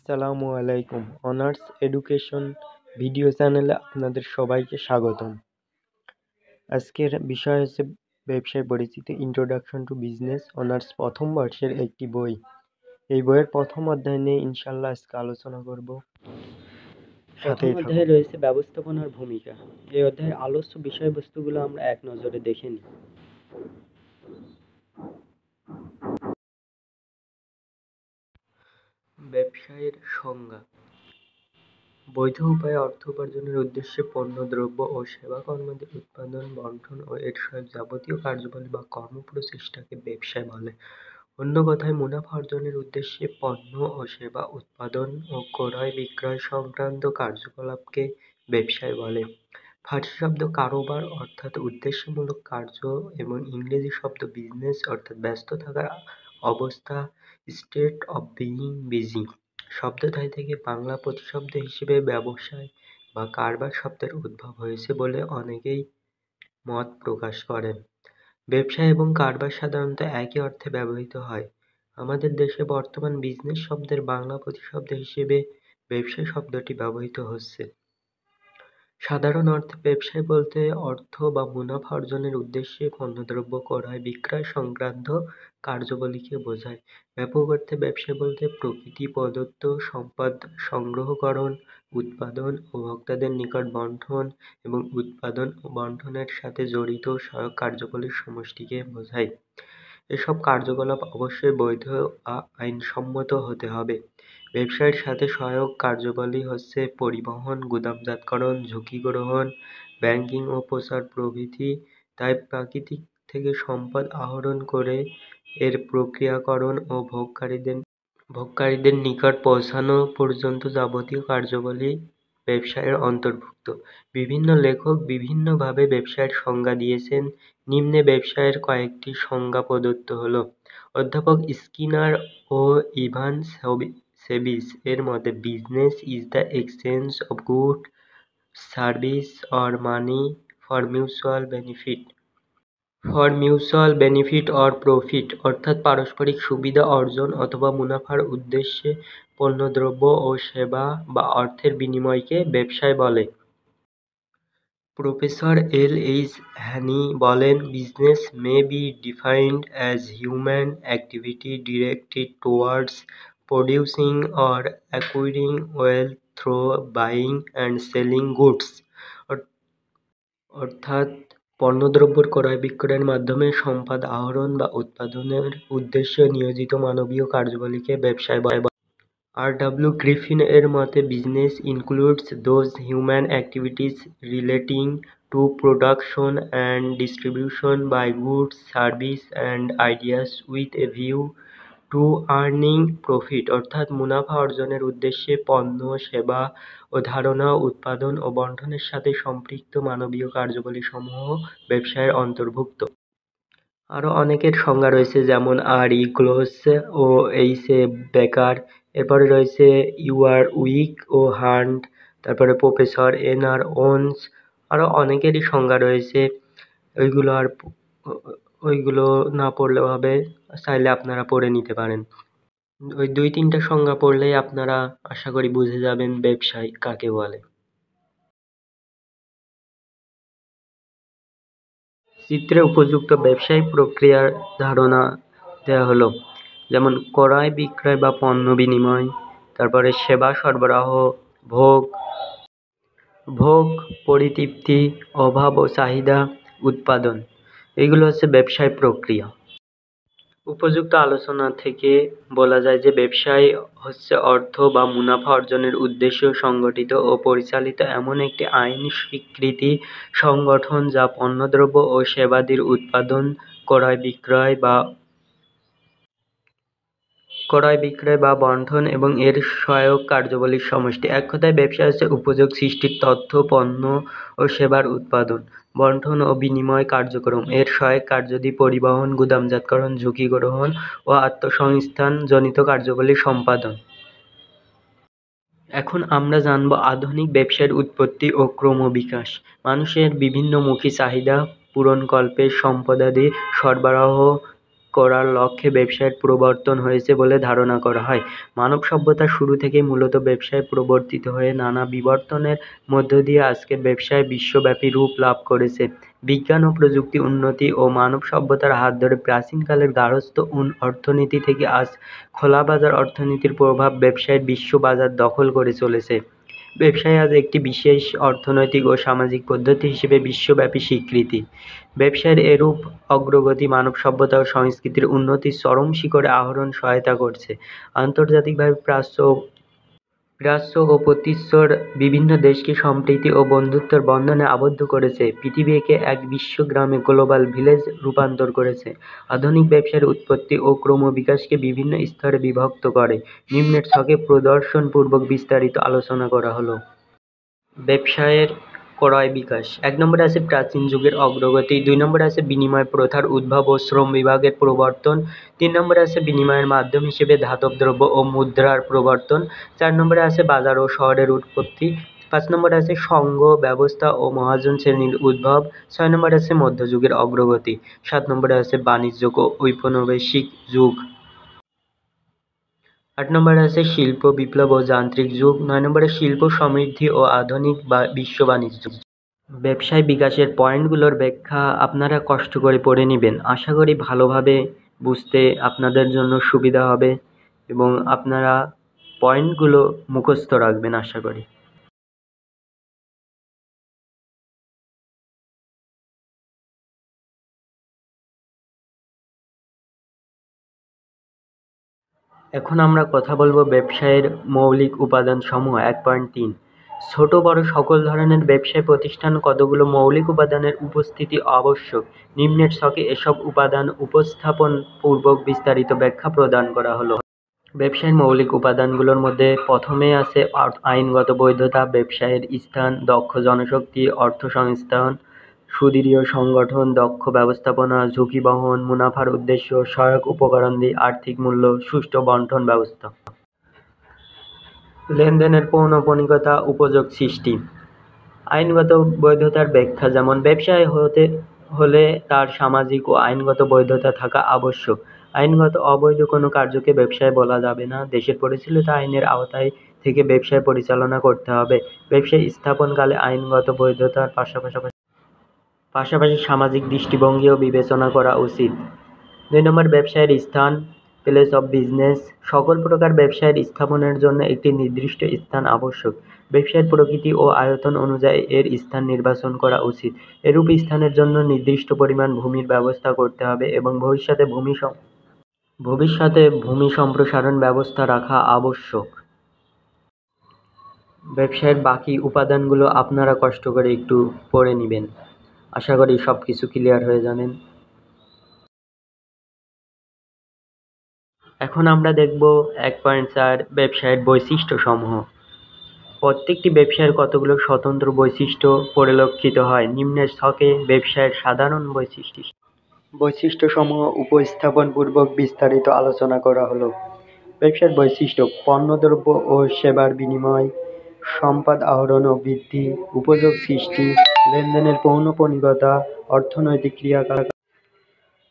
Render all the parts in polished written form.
আসসালামু আলাইকুম। Honours education video চ্যানেলে আপনাদের সবাইকে স্বাগতম। আজকের বিষয় হচ্ছে ব্যবসায় পরিচিতি, ইন্ট্রোডাকশন টু বিজনেস, অনার্স প্রথম বর্ষের একটি বই। এই বইয়ের প্রথম অধ্যায় নিয়ে ইনশাল্লাহ আজকে আলোচনা করব। প্রথম অধ্যায়ে রয়েছে ব্যবস্থাপনার ভূমিকা। এই অধ্যায়ের আলোচ্য বিষয়বস্তুগুলো আমরা এক নজরে দেখে নিই। ব্যবসায়ের সংজ্ঞা: বৈধ উপায়ে অর্থ উপার্জনের উদ্দেশ্যে পণ্য, দ্রব্য ও সেবা কর্মাদি উৎপাদন, বণ্টন ও এর সহায়ক যাবতীয় কার্যাবলী বা কর্মপ্রচেষ্টাকে ব্যবসা বলে। অন্য কথায়, মুনাফা অর্জনের উদ্দেশ্যে পণ্য ও সেবা উৎপাদন ও ক্রয় বিক্রয় সংক্রান্ত কার্যকলাপকে ব্যবসায় বলে। ফার্সি শব্দ কারোবার অর্থাৎ উদ্দেশ্যমূলক কার্য এবং ইংরেজি শব্দ বিজনেস অর্থাৎ ব্যস্ত থাকার অবস্থা, স্টেট অফ বিইং বিজি শব্দদ্বয় থেকে বাংলা প্রতিশব্দ হিসেবে ব্যবসায় বা কারবার শব্দের উদ্ভব হয়েছে বলে অনেকেই মত প্রকাশ করেন। ব্যবসা এবং কারবার সাধারণত একই অর্থে ব্যবহৃত হয়। আমাদের দেশে বর্তমান বিজনেস শব্দের বাংলা প্রতিশব্দ হিসেবে ব্যবসা শব্দটি ব্যবহৃত হচ্ছে। সাধারণ অর্থে ব্যবসায় বলতে অর্থ বা মুনাফা অর্জনের উদ্দেশ্যে পণ্যদ্রব্য ক্রয় বিক্রয় সংক্রান্ত কার্যাবলীকে বোঝায়। ব্যাপক অর্থে ব্যবসা বলতে প্রকৃতি প্রদত্ত সম্পদ সংগ্রহকরণ, উৎপাদন ও ভোক্তাদের নিকট বণ্টন এবং উৎপাদন ও বণ্টনের সাথে জড়িত সহায়ক কার্যাবলীর সমষ্টিকে বোঝায়। এসব কার্যকলাপ অবশ্যই বৈধ বা আইনসম্মত হতে হবে। ব্যবসায়ের সাথে সহায়ক কার্যাবলী হচ্ছে পরিবহন, গুদামজাতকরণ, ঝুঁকি গ্রহণ, ব্যাংকিং ও প্রচার প্রভৃতি। তাই প্রাকৃতিক থেকে সম্পদ আহরণ করে এর প্রক্রিয়াকরণ ও ভোগকারীদের নিকট পৌঁছানো পর্যন্ত যাবতীয় কার্যাবলী ব্যবসায়ের অন্তর্ভুক্ত। বিভিন্ন লেখক বিভিন্নভাবে ব্যবসায়ের সংজ্ঞা দিয়েছেন। নিম্নে ব্যবসায়ের কয়েকটি সংজ্ঞা প্রদত্ত হলো। অধ্যাপক স্কিনার ও ইভান সেভিস এর মতে, business is the exchange of good, service or money for mutual benefit or profit, অর্থাৎ পারস্পরিক সুবিধা অর্জন অথবা মুনাফার উদ্দেশ্যে পণ্যদ্রব্য ও সেবা বা অর্থের বিনিময়কে ব্যবসায় বলে। Professor L H. হ্যানি বলেন, business may be defined as human activity directed towards producing or acquiring wealth through buying and selling goods, অর্থাৎ পণ্যদ্রব্যের ক্রয় বিক্রয়ের মাধ্যমে সম্পদ আহরণ বা উৎপাদনের উদ্দেশ্যে নিয়োজিত মানবীয় কার্যাবলীকে ব্যবসায় বলে। আর.ডব্লিউ. গ্রিফিন এর মতে, business includes those human activities relating to production and distribution by goods, service and ideas with a view to earning profit, অর্থাৎ মুনাফা অর্জনের উদ্দেশ্যে পণ্য, সেবা ও ধারণা উৎপাদন ও বণ্টনের সাথে সম্পৃক্ত মানবীয় কার্যাবলী সমূহ ব্যবসায়ের অন্তর্ভুক্ত। আরও অনেকের সংজ্ঞা রয়েছে, যেমন আর.ই. গ্লোস ও এইচ.এ. বেকার, এরপরে রয়েছে ইউয়ারউইক ও হান্ট, তারপরে প্রফেসর এন.আর. ওনস, আরও অনেকেরই সংজ্ঞা রয়েছে। ওইগুলো না পড়লেও হবে, চাইলে আপনারা পড়ে নিতে পারেন। ওই 2-3টা সংজ্ঞা পড়লেই আপনারা আশা করি বুঝে যাবেন ব্যবসায় কাকে বলে। চিত্রে উপযুক্ত ব্যবসায়িক প্রক্রিয়ার ধারণা দেওয়া হলো, যেমন ক্রয় বিক্রয় বা পণ্য বিনিময়, তারপরে সেবা সরবরাহ, ভোগ পরিতৃপ্তি, অভাব ও চাহিদা উৎপাদন, এগুলো হচ্ছে ব্যবসায় প্রক্রিয়া। উপযুক্ত আলোচনা থেকে বলা যায় যে ব্যবসায় হচ্ছে অর্থ বা মুনাফা অর্জনের উদ্দেশ্যে সংগঠিত ও পরিচালিত এমন একটি আইনি স্বীকৃতি সংগঠন যা পণ্যদ্রব্য ও সেবাদির উৎপাদন, ক্রয় বিক্রয় বা বণ্টন এবং এর সহায়ক কার্যাবলীর সমষ্টি। এক কথায়, ব্যবসা হচ্ছে উপযোগ সৃষ্টির তথ্য, পণ্য ও সেবার উৎপাদন, বণ্টন ও বিনিময় কার্যক্রম, এর সহায়ক কার্যাদি পরিবহন, গুদামজাতকরণ, ঝুঁকি গ্রহণ ও আত্মসংস্থান জনিত কার্যাবলীর সম্পাদন। এখন আমরা জানব আধুনিক ব্যবসায়ের উৎপত্তি ও ক্রমবিকাশ। মানুষের বিভিন্নমুখী চাহিদা পূরণকল্পে সম্পদাদি সরবরাহ করার লক্ষ্যে ব্যবসায়ের প্রবর্তন হয়েছে বলে ধারণা করা হয়। মানব সভ্যতার শুরু থেকেই মূলত ব্যবসায় প্রবর্তিত হয়ে নানা বিবর্তনের মধ্য দিয়ে আজকের ব্যবসায় বিশ্বব্যাপী রূপ লাভ করেছে। বিজ্ঞান ও প্রযুক্তি উন্নতি ও মানব সভ্যতার হাত ধরে প্রাচীনকালের গার্হস্থ্য অর্থনীতি থেকে আজ খোলা বাজার অর্থনীতির প্রভাব ব্যবসায়ের বিশ্ব বাজার দখল করে চলেছে। ব্যবসায় আজ একটি বিশেষ অর্থনৈতিক ও সামাজিক পদ্ধতি হিসেবে বিশ্বব্যাপী স্বীকৃতি। ব্যবসায়ের এরূপ অগ্রগতি মানব সভ্যতা ও সংস্কৃতির উন্নতির চরম শিখরে আরোহণে সহায়তা করছে। আন্তর্জাতিকভাবে প্রাচ্য ও প্রতীচ্যর বিভিন্ন দেশকে সম্প্রীতি ও বন্ধুত্বের বন্ধনে আবদ্ধ করেছে, পৃথিবীকে এক বিশ্বগ্রামে গ্লোবাল ভিলেজ রূপান্তর করেছে। আধুনিক ব্যবসায়ের উৎপত্তি ও ক্রমবিকাশকে বিভিন্ন স্তরে বিভক্ত করে নিম্নের ছকে প্রদর্শনপূর্বক বিস্তারিত আলোচনা করা হলো। ব্যবসায়ের ক্রয় বিকাশ। ১ নম্বরে আছে প্রাচীন যুগের অগ্রগতি, ২ নম্বরে আছে বিনিময় প্রথার উদ্ভব ও শ্রম বিভাগের প্রবর্তন, ৩ নম্বরে আছে বিনিময়ের মাধ্যম হিসেবে ধাতব দ্রব্য ও মুদ্রার প্রবর্তন, ৪ নম্বরে আছে বাজার ও শহরের উৎপত্তি, ৫ নম্বরে আছে সংঘ ব্যবস্থা ও মহাজন শ্রেণীর উদ্ভব, ৬ নম্বরে আছে মধ্যযুগের অগ্রগতি, ৭ নম্বরে আছে বাণিজ্যিক ও ঔপনিবেশিক যুগ, ৮ নম্বরে আছে শিল্প বিপ্লব ও যান্ত্রিক যুগ, ৯ নম্বরে শিল্প সমৃদ্ধি ও আধুনিক বিশ্ব বাণিজ্য। ব্যবসায় বিকাশের পয়েন্টগুলোর ব্যাখ্যা আপনারা কষ্ট করে পড়ে নেবেন। আশা করি ভালোভাবে বুঝতে আপনাদের জন্য সুবিধা হবে এবং আপনারা পয়েন্টগুলো মুখস্থ রাখবেন আশা করি। এখন আমরা কথা বলবো ব্যবসায়ের মৌলিক উপাদান সমূহ। ১.৩ ছোট বড় সকল ধরনের ব্যবসায় প্রতিষ্ঠান কতগুলো মৌলিক উপাদানের উপস্থিতি আবশ্যক। নিম্নের ছকে এসব উপাদান উপস্থাপন পূর্বক বিস্তারিত ব্যাখ্যা প্রদান করা হলো। ব্যবসায়ের মৌলিক উপাদানগুলোর মধ্যে প্রথমে আছে আইনগত বৈধতা, ব্যবসায়ের স্থান, দক্ষ জনশক্তি, অর্থসংস্থান, সুদৃঢ় সংগঠন, দক্ষ ব্যবস্থাপনা, ঝুঁকি বহন, মুনাফার উদ্দেশ্য, সহায়ক উপকরণাদি, আর্থিক মূল্য, সুষ্ঠু বণ্টন ব্যবস্থা। লেনদেনের পৌনঃপুনিকতা, উপযোগ সৃষ্টি। আইনগত বৈধতার ব্যাখ্যা যেমন ব্যবসায় হতে হলে তার সামাজিক ও আইনগত বৈধতা থাকা আবশ্যক। আইনগত অবৈধ কোনো কার্যকে ব্যবসায় বলা যাবে না। দেশের পরিচালিত আইনের আওতায় থেকে ব্যবসায় পরিচালনা করতে হবে। ব্যবসায় স্থাপনকালে আইনগত বৈধতার পাশাপাশি সামাজিক দৃষ্টিভঙ্গিও বিবেচনা করা উচিত। ২ নম্বর ব্যবসায়ের স্থান, প্লেস অফ বিজনেস। সকল প্রকার ব্যবসায়ের স্থাপনের জন্য একটি নির্দিষ্ট স্থান আবশ্যক। ব্যবসায়ের প্রকৃতি ও আয়তন অনুযায়ী এর স্থান নির্বাচন করা উচিত। এরূপ স্থানের জন্য নির্দিষ্ট পরিমাণ ভূমির ব্যবস্থা করতে হবে এবং ভবিষ্যতে ভূমি সম্প্রসারণ ব্যবস্থা রাখা আবশ্যক। ব্যবসায়ের বাকি উপাদানগুলো আপনারা কষ্ট করে একটু পড়ে নেবেন। আশা করি সব কিছু ক্লিয়ার হয়ে যাবেন। এখন আমরা দেখব ১.৪ ব্যবসায়ের বৈশিষ্ট্যসমূহ। প্রত্যেকটি ব্যবসায়ের কতগুলো স্বতন্ত্র বৈশিষ্ট্য পরিলক্ষিত হয়। নিম্নের ছকে ব্যবসায়ের সাধারণ বৈশিষ্ট্যসমূহ উপস্থাপনপূর্বক বিস্তারিত আলোচনা করা হলো। ব্যবসার বৈশিষ্ট্য: পণ্যদ্রব্য ও সেবার বিনিময়, সম্পদ আহরণ ও বৃদ্ধি, উপযোগ সৃষ্টি, লেনদেনের পৌনঃপুনিকতা,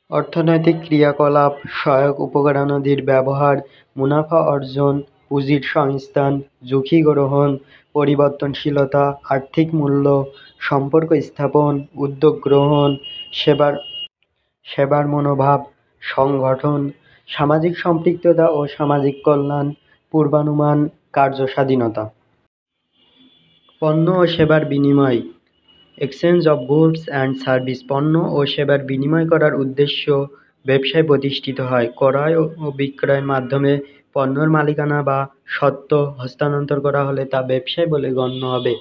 অর্থনৈতিক ক্রিয়াকলাপ, সহায়ক উপকরণাদির ব্যবহার, মুনাফা অর্জন, পুঁজির সংস্থান, ঝুঁকি গ্রহণ, পরিবর্তনশীলতা, আর্থিক মূল্য, সম্পর্ক স্থাপন, উদ্যোগ গ্রহণ, সেবার মনোভাব, সংগঠন, সামাজিক সম্পৃক্ততা ও সামাজিক কল্যাণ, পূর্বানুমান, কার্যস্বাধীনতা। পণ্য ও সেবার বিনিময়, exchange of goods and service. পণ্য ও সেবার বিনিময় করার উদ্দেশ্য ব্যবসায় প্রতিষ্ঠিত হয়। ক্রয় ও বিক্রয়ের মাধ্যমে পণ্যের মালিকানা বা স্বত্ব হস্তান্তর করা হলে তা ব্যবসায় বলে গণ্য হবে।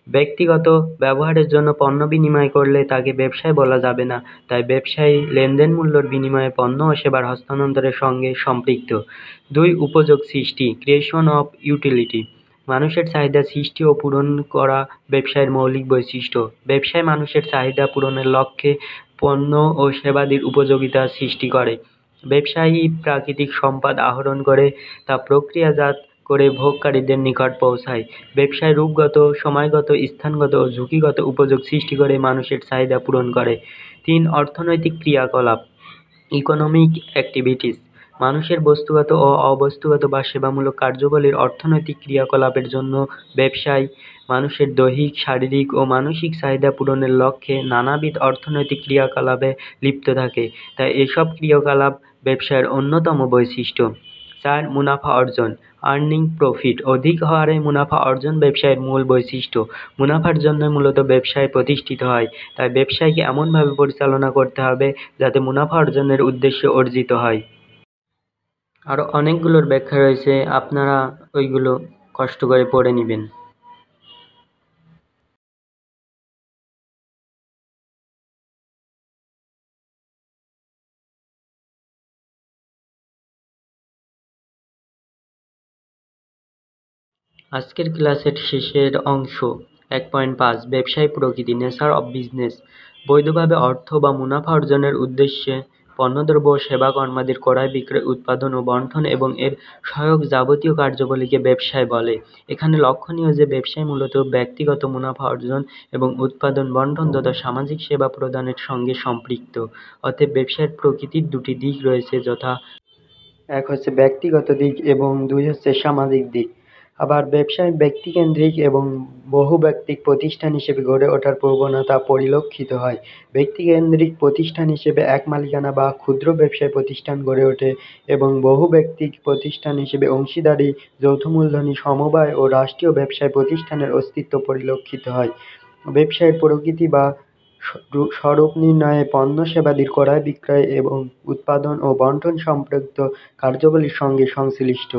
ব্যক্তিগত ব্যবহারের জন্য পণ্য বিনিময় করলে তাকে ব্যবসায় বলা যাবে না। তাই ব্যবসায়ী লেনদেন মূল্যের বিনিময়ে পণ্য ও সেবার হস্তান্তরের সঙ্গে সম্পৃক্ত। ২. উপযোগ সৃষ্টি, ক্রিয়েশন অফ ইউটিলিটি। মানুষের চাহিদা সৃষ্টি ও পূরণ করা ব্যবসায়ের মৌলিক বৈশিষ্ট্য। ব্যবসায় মানুষের চাহিদা পূরণের লক্ষ্যে পণ্য ও সেবাদির উপযোগিতা সৃষ্টি করে। ব্যবসায়ী প্রাকৃতিক সম্পদ আহরণ করে তা প্রক্রিয়াজাত করে ভোগকারীদের নিকট পৌঁছায়। ব্যবসায় রূপগত, সময়গত, স্থানগত ও ঝুঁকিগত উপযোগ সৃষ্টি করে মানুষের চাহিদা পূরণ করে। ৩. অর্থনৈতিক ক্রিয়াকলাপ। ইকোনমিক অ্যাক্টিভিটিস মানুষের বস্তুগত ও অবস্তুগত বা সেবামূলক কার্যাবলীর অর্থনৈতিক ক্রিয়াকলাপের জন্য ব্যবসায় মানুষের দৈহিক, শারীরিক ও মানসিক চাহিদা পূরণের লক্ষ্যে নানাবিধ অর্থনৈতিক ক্রিয়াকলাপে লিপ্ত থাকে, তাই এসব ক্রিয়াকলাপ ব্যবসায়ের অন্যতম বৈশিষ্ট্য। ৪. মুনাফা অর্জন আর্নিং প্রফিট অধিক হারে মুনাফা অর্জন ব্যবসায়ের মূল বৈশিষ্ট্য। মুনাফার জন্য মূলত ব্যবসায় প্রতিষ্ঠিত হয়, তাই ব্যবসায়কে এমনভাবে পরিচালনা করতে হবে যাতে মুনাফা অর্জনের উদ্দেশ্যে অর্জিত হয়। আরও অনেকগুলোর ব্যাখ্যা রয়েছে, আপনারা ওইগুলো কষ্ট করে পড়ে নেবেন। আজকের ক্লাসের শেষের অংশ ১.৫ ব্যবসায় প্রকৃতি নেচার অব বিজনেস বৈধভাবে অর্থ বা মুনাফা অর্জনের উদ্দেশ্যে পণ্যদ্রব্য ও সেবা কর্মাদির ক্রয় বিক্রয় উৎপাদন ও বণ্টন এবং এর সহায়ক যাবতীয় কার্যাবলীকে ব্যবসায় বলে। এখানে লক্ষণীয় যে ব্যবসায় মূলত ব্যক্তিগত মুনাফা অর্জন এবং উৎপাদন বণ্টন তথা সামাজিক সেবা প্রদানের সঙ্গে সম্পৃক্ত। অতএব ব্যবসায়ের প্রকৃতির দুটি দিক রয়েছে, যথা ১ হচ্ছে ব্যক্তিগত দিক এবং ২ হচ্ছে সামাজিক দিক। আবার ব্যবসায় ব্যক্তিকেন্দ্রিক এবং বহুব্যক্তিক প্রতিষ্ঠান হিসেবে গড়ে ওঠার প্রবণতা পরিলক্ষিত হয়। ব্যক্তিকেন্দ্রিক প্রতিষ্ঠান হিসেবে এক মালিকানা বা ক্ষুদ্র ব্যবসায় প্রতিষ্ঠান গড়ে ওঠে এবং বহুব্যক্তিক প্রতিষ্ঠান হিসেবে অংশীদারি, যৌথ মূলধনী সমবায় ও রাষ্ট্রীয় ব্যবসায় প্রতিষ্ঠানের অস্তিত্ব পরিলক্ষিত হয়। ব্যবসায়ের প্রকৃতি বা স্বরূপ নির্ণয়ে পণ্য সেবাদির ক্রয় বিক্রয় এবং উৎপাদন ও বণ্টন সম্পৃক্ত কার্যাবলীর সঙ্গে সংশ্লিষ্ট।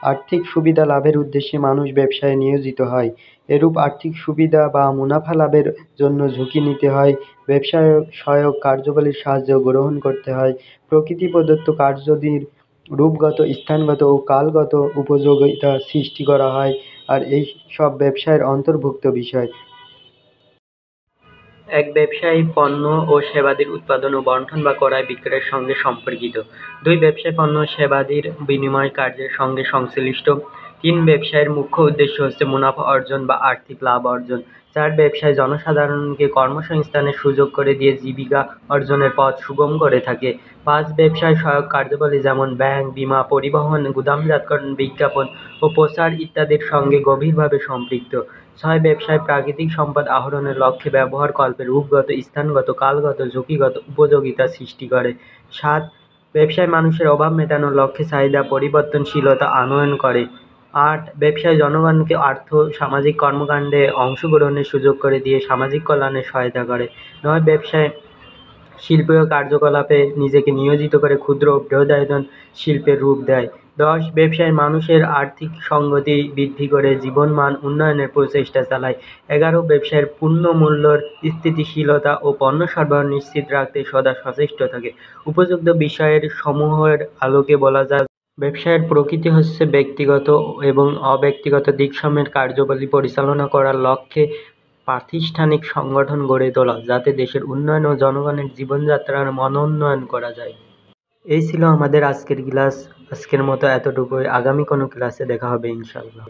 আর্থিক সুবিধা লাভের উদ্দেশ্যে মানুষ ব্যবসায়ে নিয়োজিত হয়। এরূপ আর্থিক সুবিধা বা মুনাফা লাভের জন্য ঝুঁকি নিতে হয়, ব্যবসায় সহায়ক কার্যাবলীর সাহায্য গ্রহণ করতে হয়। প্রকৃতি প্রদত্ত কার্যাদির রূপগত, স্থানগত ও কালগত উপযোগিতা সৃষ্টি করা হয়, আর এই সব ব্যবসায়ের অন্তর্ভুক্ত বিষয়। ১. ব্যবসায় পণ্য ও সেবাদির উৎপাদন ও বণ্টন বা ক্রয় বিক্রয়ের সঙ্গে সম্পর্কিত। ২. ব্যবসায় পণ্য ও সেবাদির বিনিময় কার্যের সঙ্গে সংশ্লিষ্ট। ৩. ব্যবসায়ের মুখ্য উদ্দেশ্য হচ্ছে মুনাফা অর্জন বা আর্থিক লাভ অর্জন। ৪. ব্যবসায় জনসাধারণকে কর্মসংস্থানের সুযোগ করে দিয়ে জীবিকা অর্জনের পথ সুগম করে থাকে। ৫. ব্যবসায় সহায়ক কার্যাবলী যেমন ব্যাংক, বীমা, পরিবহন, গুদামজাতকরণ, বিজ্ঞাপন ও প্রচার ইত্যাদির সঙ্গে গভীরভাবে সম্পৃক্ত। ৬. ব্যবসায় প্রাকৃতিক সম্পদ আহরণের লক্ষ্যে ব্যবহার কল্পে রূপগত, স্থানগত, কালগত, ঝুঁকিগত উপযোগিতা সৃষ্টি করে। ৭. ব্যবসায় মানুষের অভাব মেটানোর লক্ষ্যে চাহিদা পরিবর্তনশীলতা আনয়ন করে। ৮. ব্যবসায় জনগণকে আর্থ সামাজিক কর্মকাণ্ডে অংশগ্রহণের সুযোগ করে দিয়ে সামাজিক কল্যাণে সহায়তা করে। ৯. ব্যবসায় শিল্পীয় কার্যকলাপে নিজেকে নিয়োজিত করে ক্ষুদ্র ও বৃহদায়তন শিল্পের রূপ দেয়। ১০. ব্যবসায় মানুষের আর্থিক সংগতি বৃদ্ধি করে জীবনমান উন্নয়নের প্রচেষ্টা চালায়। ১১. ব্যবসায়ের পূর্ণমূল্যর স্থিতিশীলতা ও পণ্য সরবরাহ নিশ্চিত রাখতে সদা সচেষ্ট থাকে। উপযুক্ত বিষয়ের সমূহের আলোকে বলা যায়, ব্যবসায়ের প্রকৃতি হচ্ছে ব্যক্তিগত এবং অব্যক্তিগত দিকসমূহের কার্যাবলী পরিচালনা করার লক্ষ্যে প্রাতিষ্ঠানিক সংগঠন গড়ে তোলা, যাতে দেশের উন্নয়ন ও জনগণের জীবনযাত্রার মানোন্নয়ন করা যায়। এই ছিল আমাদের আজকের ক্লাস। আজকের মতো এতটুকুই। আগামী কোনো ক্লাসে দেখা হবে ইনশাআল্লাহ।